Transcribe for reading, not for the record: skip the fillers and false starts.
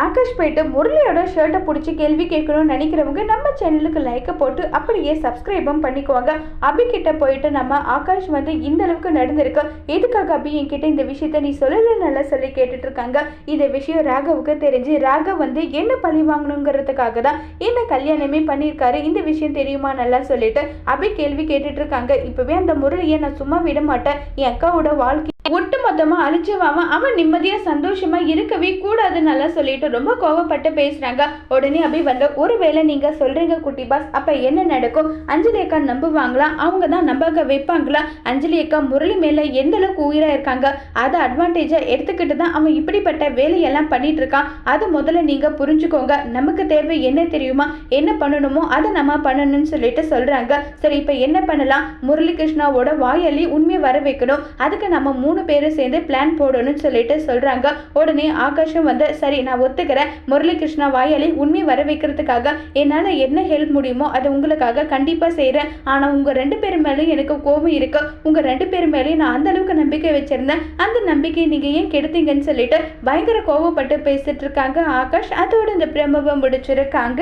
ஆகாஷ் போயிட்டு முரளியோட ஷர்ட்டை பிடிச்சி கேள்வி கேட்கணும்னு நினைக்கிறவங்க நம்ம சேனலுக்கு லைக்கை போட்டு அப்படியே சப்ஸ்கிரைபும் பண்ணிக்குவாங்க. அபி கிட்ட போயிட்டு நம்ம ஆகாஷ் இந்த அளவுக்கு நடந்திருக்கு, எதுக்காக அபி என்கிட்ட இந்த விஷயத்த நீ சொல்லலன்னு சொல்லி கேட்டுட்டு இருக்காங்க. இந்த விஷயம் ராகவுக்கு தெரிஞ்சு ராகவ் என்ன பழி வாங்கணுங்கிறதுக்காக தான் என்ன கல்யாணமே பண்ணியிருக்காரு, இந்த விஷயம் தெரியுமா நல்லா சொல்லிட்டு அபி கேள்வி கேட்டுட்டு இருக்காங்க. இப்பவே அந்த முரளியை நான் சும்மா விட மாட்டேன், என் அக்காவோட வாழ்க்கை ஒட்டு மொத்தமா அழிச்சுவாம அவன் நிம்மதியா சந்தோஷமா இருக்கவே கூடாது நல்லா சொல்லிட்டு ரொம்ப கோவப்பட்டு பேசுறாங்க. உடனே அபி ஒருவேளை நீங்க சொல்றீங்க குட்டி பாஸ், அப்ப என்ன நடக்கும்? அஞ்சலி அக்கா நம்புவாங்களா? அவங்க தான் நம்பாக வைப்பாங்களா? அஞ்சலி அக்கா முரளி மேல எந்த அளவுக்கு உயிரா இருக்காங்க, அதை அட்வான்டேஜா எடுத்துக்கிட்டு தான் அவன் இப்படிப்பட்ட வேலையெல்லாம் பண்ணிட்டு இருக்கான். அது முதல்ல நீங்க புரிஞ்சுக்கோங்க. நமக்கு தேவை என்ன தெரியுமா, என்ன பண்ணணுமோ அதை நம்ம பண்ணணும்னு சொல்லிட்டு சொல்றாங்க. சரி, இப்ப என்ன பண்ணலாம்? முரளி கிருஷ்ணாவோட வாயாலி உண்மையை வர வைக்கணும், அதுக்கு நம்ம 3 பேரும் சேர்ந்து பிளான் போடணும்னு சொல்லிட்டு சொல்றாங்க. உடனே ஆகாஷும் சரி நான் ஒத்துக்கிறேன், முரளி கிருஷ்ணா வாயாலி உண்மை வர வைக்கிறதுக்காக என்னால என்ன ஹெல்ப் முடியுமோ அதை உங்களுக்காக கண்டிப்பா செய்யறேன். ஆனா உங்க 2 பேர் மேலும் எனக்கு கோபம் இருக்கு, உங்க 2 பேர் மேலேயும் நான் அந்த அளவுக்கு நம்பிக்கை வச்சிருந்தேன், அந்த நம்பிக்கையை நீங்க ஏன் கெடுத்தீங்கன்னு சொல்லிட்டு பயங்கர கோவப்பட்டு பேசிட்டு இருக்காங்க ஆகாஷ். அதோட இந்த பிரமவை முடிச்சிருக்காங்க.